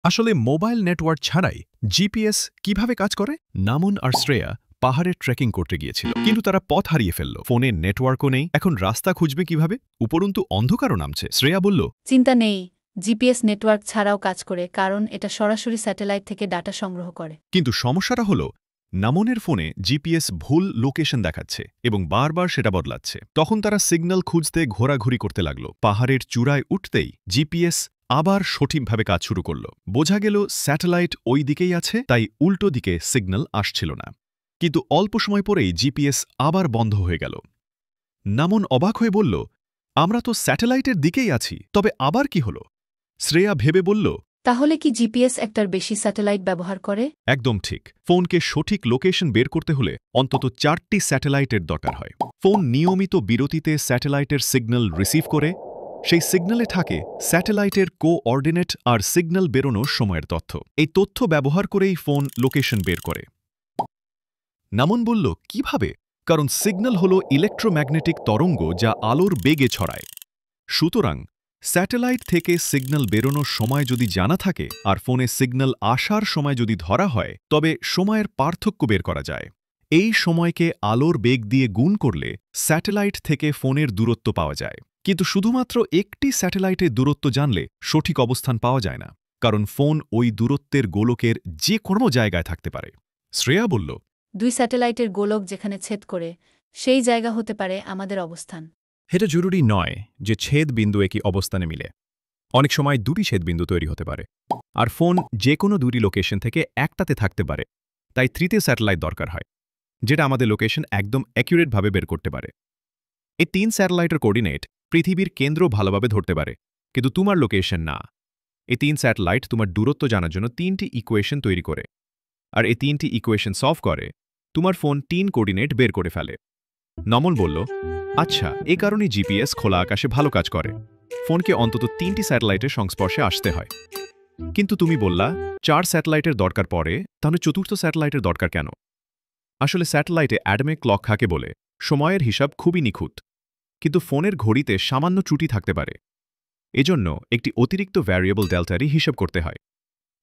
আসলে mobile network ছাড়াই GPS কিভাবে কাজ করে? নামন আর শ্রেয়া পাহাড়ে ট্রেকিং করতে গিয়েছিল, কিন্তু তারা পথ হারিয়ে ফেলল। ফোনে নেটওয়ার্কও নেই, এখন রাস্তা খুঁজবে কিভাবে? উপরন্তু অন্ধকারও নামছে। শ্রেয়া বলল, চিন্তা নেই, জিপিএস নেটওয়ার্ক ছাড়াও কাজ করে, কারণ এটা সরাসরি স্যাটেলাইট থেকে ডাটা সংগ্রহ করে। কিন্তু সমস্যাটা হলো নামনের ফোনে জিপিএস ভুল লোকেশন দেখাচ্ছে এবং বারবার সেটা বদলাচ্ছে। তখন তারা সিগন্যাল খুঁজতে ঘোরাঘুরি করতে লাগলো। পাহাড়ের চূড়ায় উঠতেই জিপিএস আবার সঠিকভাবে কাজ শুরু করল। বোঝা গেল স্যাটেলাইট ওই দিকেই আছে, তাই উল্টো দিকে সিগন্যাল আসছিল না। কিন্তু অল্প সময় পরেই জিপিএস আবার বন্ধ হয়ে গেল। নামন অবাক হয়ে বলল, আমরা তো স্যাটেলাইটের দিকেই আছি, তবে আবার কি হলো? শ্রেয়া ভেবে বলল, তাহলে কি জিপিএস একটার বেশি স্যাটেলাইট ব্যবহার করে? একদম ঠিক। ফোনকে সঠিক লোকেশন বের করতে হলে অন্তত 4টি স্যাটেলাইটের দরকার হয়। ফোন নিয়মিত বিরতিতে স্যাটেলাইটের সিগন্যাল রিসিভ করে, সেই সিগন্যালে থাকে স্যাটেলাইটের কোঅর্ডিনেট আর সিগন্যাল বেরোনোর সময়ের তথ্য। এই তথ্য ব্যবহার করেই ফোন লোকেশন বের করে। নামন বলল, কিভাবে? কারণ সিগন্যাল হল ইলেকট্রোম্যাগনেটিক তরঙ্গ যা আলোর বেগে ছড়ায়। সুতরাং স্যাটেলাইট থেকে সিগন্যাল বেরোনোর সময় যদি জানা থাকে আর ফোনে সিগন্যাল আসার সময় যদি ধরা হয়, তবে সময়ের পার্থক্য বের করা যায়। এই সময়কে আলোর বেগ দিয়ে গুণ করলে স্যাটেলাইট থেকে ফোনের দূরত্ব পাওয়া যায়। কিন্তু শুধুমাত্র একটি স্যাটেলাইটের দূরত্ব জানলে সঠিক অবস্থান পাওয়া যায় না, কারণ ফোন ওই দূরত্বের গোলকের যে কোনো জায়গায় থাকতে পারে। শ্রেয়া বলল, 2 স্যাটেলাইটের গোলক যেখানে ছেদ করে, সেই জায়গা হতে পারে আমাদের অবস্থান। এটা জরুরি নয় যে ছেদ বিন্দু একই অবস্থানে মিলে। অনেক সময় দুটি ছেদবিন্দু তৈরি হতে পারে, আর ফোন যে কোনো দুটি লোকেশন থেকে একটাতে থাকতে পারে। তাই তৃতীয় স্যাটেলাইট দরকার হয়, যেটা আমাদের লোকেশন একদম অ্যাকুরেটভাবে বের করতে পারে। এই 3 স্যাটেলাইটের কোঅর্ডিনেট পৃথিবীর কেন্দ্র ভালোভাবে ধরতে পারে, কিন্তু তোমার লোকেশন না। এই 3 স্যাটেলাইট তোমার দূরত্ব জানার জন্য 3টি ইকুয়েশন তৈরি করে, আর এই 3টি ইকুয়েশন সলভ করে তোমার ফোন 3 কোঅর্ডিনেট বের করে ফেলে। নমন বলল, আচ্ছা, এ কারণে জিপিএস খোলা আকাশে ভালো কাজ করে। ফোনকে অন্তত 3টি স্যাটেলাইটের সংস্পর্শে আসতে হয়। কিন্তু তুমি বললা 4 স্যাটেলাইটের দরকার পড়ে, তাহলে চতুর্থ স্যাটেলাইটের দরকার কেন? আসলে স্যাটেলাইটে অ্যাটমিক ক্লক থাকে বলে সময়ের হিসাব খুবই নিখুঁত, কিন্তু ফোনের ঘড়িতে সামান্য ত্রুটি থাকতে পারে। এজন্য একটি অতিরিক্ত ভ্যারিয়েবল ডেল্টারই হিসাব করতে হয়।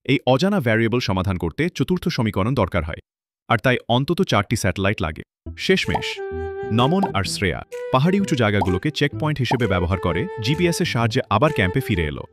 এই অজানা ভ্যারিয়েবল সমাধান করতে চতুর্থ সমীকরণ দরকার হয়, আর তাই অন্তত 4টি স্যাটেলাইট লাগে। শেষমেশ নমন আর শ্রেয়া পাহাড়ি উঁচু জায়গাগুলোকে চেকপয়েন্ট হিসেবে ব্যবহার করে জিপিএসের সাহায্যে আবার ক্যাম্পে ফিরে এলো।